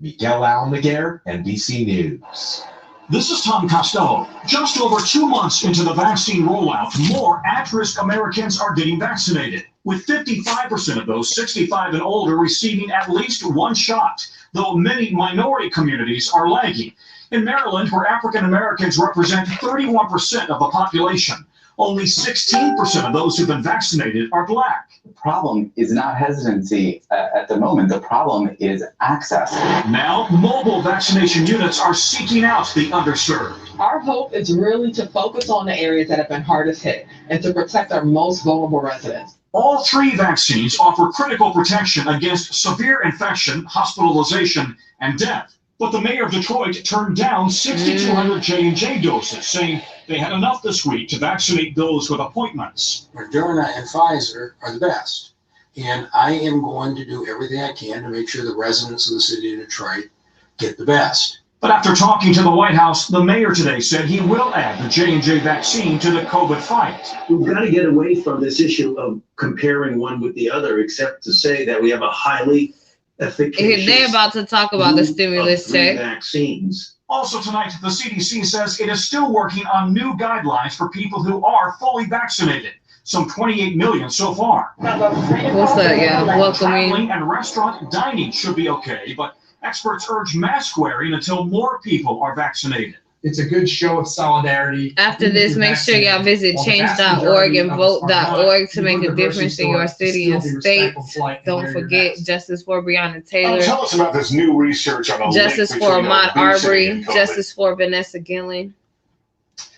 Miguel Almaguer, NBC News. This is Tom Costello. Just over 2 months into the vaccine rollout, more at-risk Americans are getting vaccinated, with 55% of those 65 and older receiving at least one shot, though many minority communities are lagging. In Maryland, where African Americans represent 31% of the population, only 16% of those who've been vaccinated are Black. The problem is not hesitancy at the moment. The problem is access. Now, mobile vaccination units are seeking out the underserved. Our hope is really to focus on the areas that have been hardest hit and to protect our most vulnerable residents. All 3 vaccines offer critical protection against severe infection, hospitalization, and death. But the mayor of Detroit turned down 6,200 J&J doses, saying they had enough this week to vaccinate those with appointments. Moderna and Pfizer are the best. And I am going to do everything I can to make sure the residents of the city of Detroit get the best. But after talking to the White House, the mayor today said he will add the J&J vaccine to the COVID fight. We've got to get away from this issue of comparing one with the other, except to say that we have a highly efficacious. They're about to talk about the stimulus check. Vaccines. Also tonight, the CDC says it is still working on new guidelines for people who are fully vaccinated. Some 28 million so far. What's up, y'all? Welcome Traveling in. and restaurant dining should be okay, but experts urge mask wearing until more people are vaccinated. It's a good show of solidarity. After this, make sure y'all visit change.org and vote.org to make a difference in your city and state. Don't forget Justice for Breonna Taylor. Tell us about this new research on Justice for Ahmaud Arbery. Justice for Vanessa Gillen.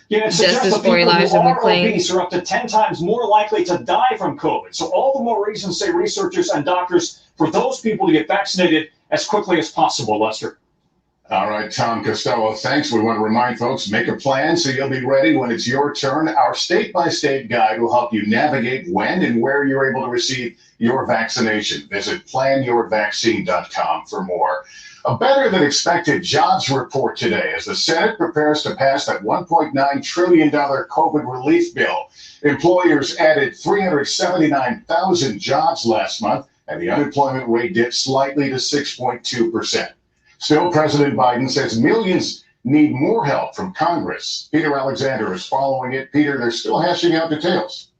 Yeah, Justice for Elijah McClain. Obese are up to 10 times more likely to die from COVID. So all the more reason, say researchers and doctors, for those people to get vaccinated as quickly as possible, Lester. All right, Tom Costello, thanks. We want to remind folks, make a plan so you'll be ready when it's your turn. Our state-by-state guide will help you navigate when and where you're able to receive your vaccination. Visit planyourvaccine.com for more. A better than expected jobs report today as the Senate prepares to pass that $1.9 trillion COVID relief bill. Employers added 379,000 jobs last month, and the unemployment rate dipped slightly to 6.2%. Still, President Biden says millions need more help from Congress. Peter Alexander is following it. Peter, they're still hashing out details.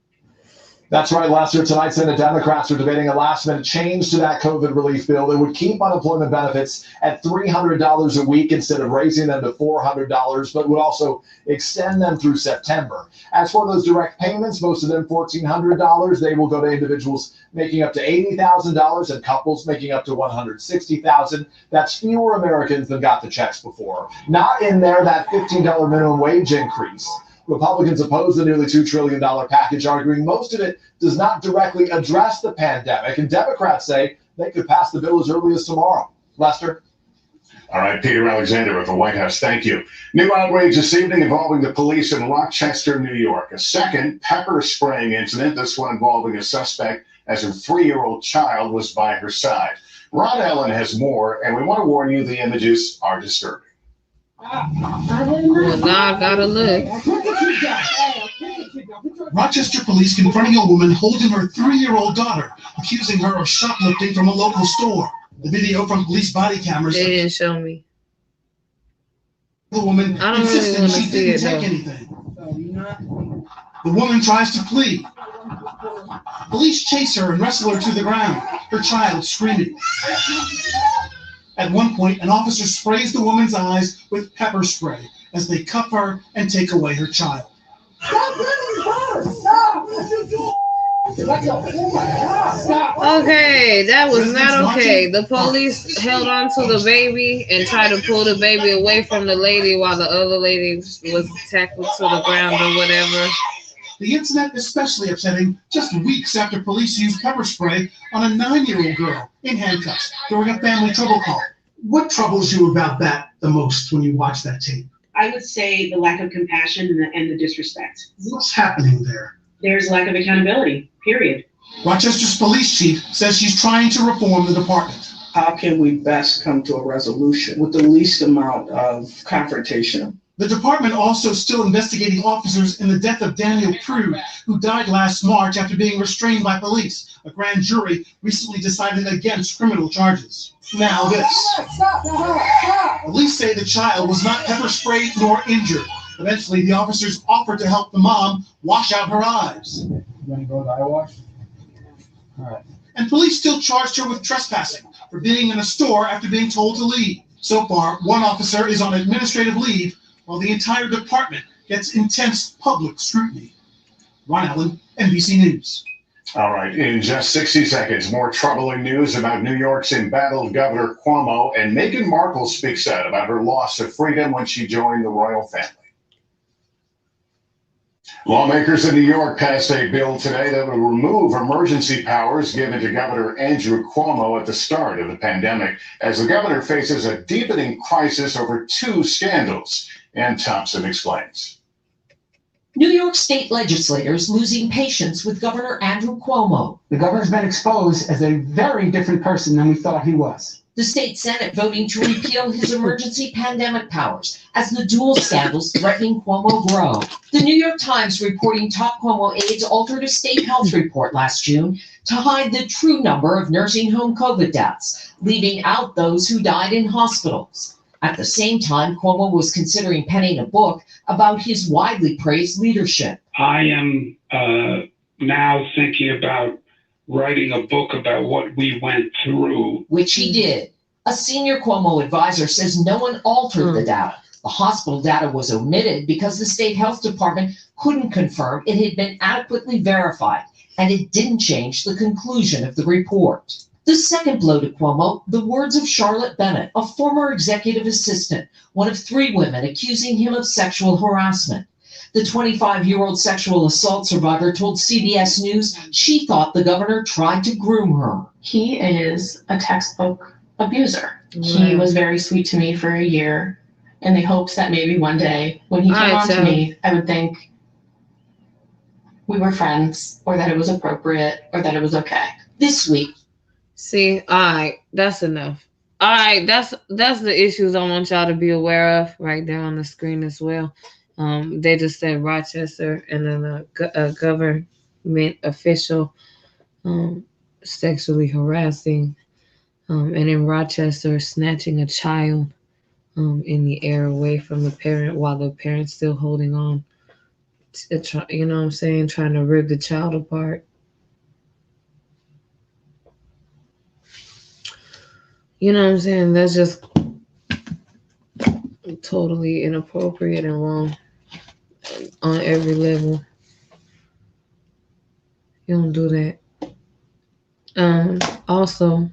That's right, Lester. Tonight, Senate Democrats are debating a last-minute change to that COVID relief bill that would keep unemployment benefits at $300 a week instead of raising them to $400, but would also extend them through September. As for those direct payments, most of them $1,400, they will go to individuals making up to $80,000 and couples making up to $160,000. That's fewer Americans than got the checks before. Not in there that $15 minimum wage increase. Republicans oppose the nearly $2 trillion package, arguing most of it does not directly address the pandemic. And Democrats say they could pass the bill as early as tomorrow. Lester? All right, Peter Alexander at the White House. Thank you. New outrage this evening involving the police in Rochester, New York. A second pepper spraying incident, this one involving a suspect as her 3-year-old child was by her side. Ron Allen has more, and we want to warn you the images are disturbing. Well, now I gotta look. Rochester police confronting a woman holding her 3-year-old daughter, accusing her of shoplifting from a local store. The video from police body cameras. They didn't show me. The woman insisted she didn't take anything. The woman tries to flee. Police chase her and wrestle her to the ground, her child screaming. At one point, an officer sprays the woman's eyes with pepper spray as they cuff her and take away her child. Okay, that was not okay. The police held on to the baby and tried to pull the baby away from the lady while the other lady was tackled to the ground or whatever. The incident especially upsetting just weeks after police used pepper spray on a 9-year-old girl in handcuffs during a family trouble call. What troubles you about that the most when you watch that tape? I would say the lack of compassion and the disrespect. What's happening there? There's lack of accountability, period. Rochester's police chief says she's trying to reform the department. How can we best come to a resolution with the least amount of confrontation? The department also still investigating officers in the death of Daniel Prude, who died last March after being restrained by police. A grand jury recently decided against criminal charges. Now this. Police say the child was not pepper sprayed nor injured. Eventually, the officers offered to help the mom wash out her eyes. You want to go to the eye wash? All right. And police still charged her with trespassing for being in a store after being told to leave. So far, one officer is on administrative leave, while the entire department gets intense public scrutiny. Ron Allen, NBC News. All right, in just 60 seconds, more troubling news about New York's embattled Governor Cuomo, and Meghan Markle speaks out about her loss of freedom when she joined the royal family. Lawmakers in New York passed a bill today that will remove emergency powers given to Governor Andrew Cuomo at the start of the pandemic, as the governor faces a deepening crisis over two scandals. Ann Thompson explains. New York state legislators losing patience with Governor Andrew Cuomo. The governor's been exposed as a very different person than we thought he was. The state Senate voting to repeal his emergency pandemic powers as the dual scandals threatening Cuomo grow. The New York Times reporting top Cuomo aides altered a state health report last June to hide the true number of nursing home COVID deaths, leaving out those who died in hospitals. At the same time, Cuomo was considering penning a book about his widely praised leadership. I am now thinking about writing a book about what we went through. Which he did. A senior Cuomo advisor says no one altered the data. The hospital data was omitted because the state health department couldn't confirm it had been adequately verified, and it didn't change the conclusion of the report. The second blow to Cuomo, the words of Charlotte Bennett, a former executive assistant, one of three women accusing him of sexual harassment. The 25-year-old sexual assault survivor told CBS News she thought the governor tried to groom her. He is a textbook abuser. He was very sweet to me for a year in the hopes that maybe one day when he came on to me, I would think we were friends, or that it was appropriate, or that it was okay. This week. See, all right, that's enough. All right, that's the issues I want y'all to be aware of right there on the screen as well. They just said Rochester, and then a government official sexually harassing, and in Rochester, snatching a child in the air away from the parent while the parent's still holding on. You know what I'm saying? Trying to rip the child apart. You know what I'm saying? That's just totally inappropriate and wrong on every level. You don't do that. Also,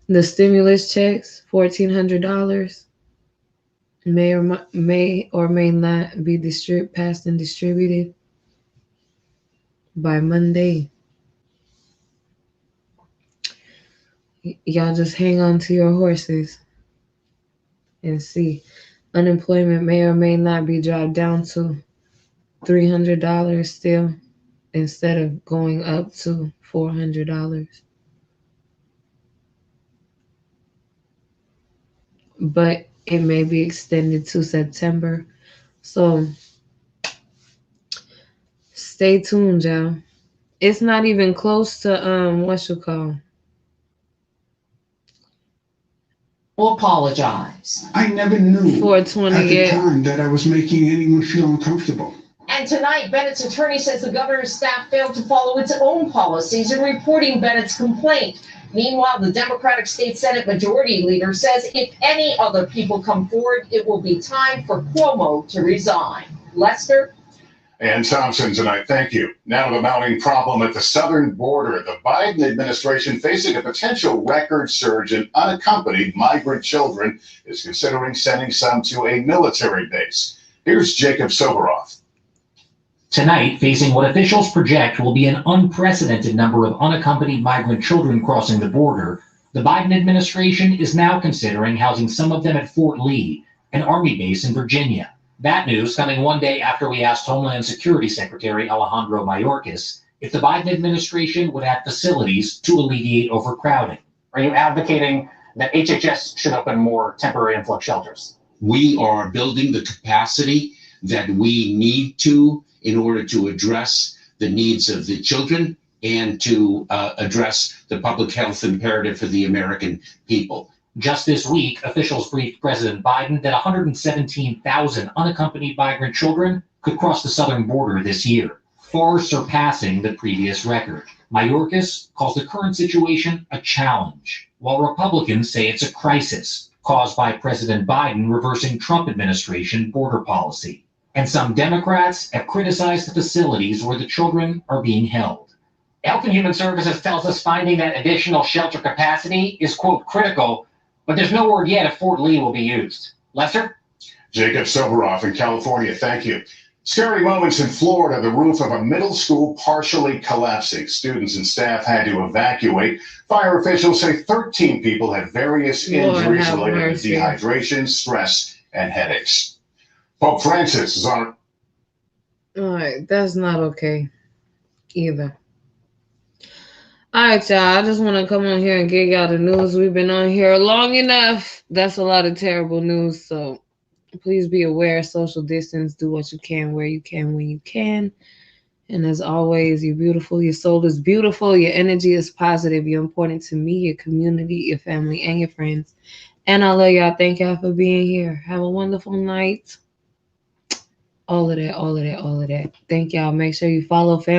the stimulus checks, $1,400, may or may not be passed and distributed by Monday. Y'all just hang on to your horses and see. Unemployment may or may not be dropped down to $300 still, instead of going up to $400. But it may be extended to September. So stay tuned, y'all. It's not even close to Will apologize. I never knew for at the time that I was making anyone feel uncomfortable. And tonight, Bennett's attorney says the governor's staff failed to follow its own policies in reporting Bennett's complaint. Meanwhile, the Democratic State Senate Majority Leader says if any other people come forward, it will be time for Cuomo to resign. Lester? Ann Thompson tonight, thank you. Now the mounting problem at the southern border. The Biden administration, facing a potential record surge in unaccompanied migrant children, is considering sending some to a military base. Here's Jacob Soboroff. Tonight, facing what officials project will be an unprecedented number of unaccompanied migrant children crossing the border, the Biden administration is now considering housing some of them at Fort Lee, an Army base in Virginia. That news coming one day after we asked Homeland Security Secretary Alejandro Mayorkas if the Biden administration would add facilities to alleviate overcrowding. Are you advocating that HHS should open more temporary influx shelters? We are building the capacity that we need to in order to address the needs of the children and to address the public health imperative for the American people. Just this week, officials briefed President Biden that 117,000 unaccompanied migrant children could cross the southern border this year, far surpassing the previous record. Mayorkas calls the current situation a challenge, while Republicans say it's a crisis caused by President Biden reversing Trump administration border policy. And some Democrats have criticized the facilities where the children are being held. Health and Human Services tells us finding that additional shelter capacity is, quote, critical, but there's no word yet if Fort Lee will be used. Lester? Jacob Soboroff in California, thank you. Scary moments in Florida, the roof of a middle school partially collapsing. Students and staff had to evacuate. Fire officials say 13 people had various injuries related to dehydration, stress, and headaches. Pope Francis is on. All right, that's not okay either. All right, y'all. I just want to come on here and get y'all the news. We've been on here long enough. That's a lot of terrible news. So please be aware, social distance, do what you can, where you can, when you can. And as always, you're beautiful. Your soul is beautiful. Your energy is positive. You're important to me, your community, your family, and your friends. And I love y'all. Thank y'all for being here. Have a wonderful night. All of that. Thank y'all. Make sure you follow Fancy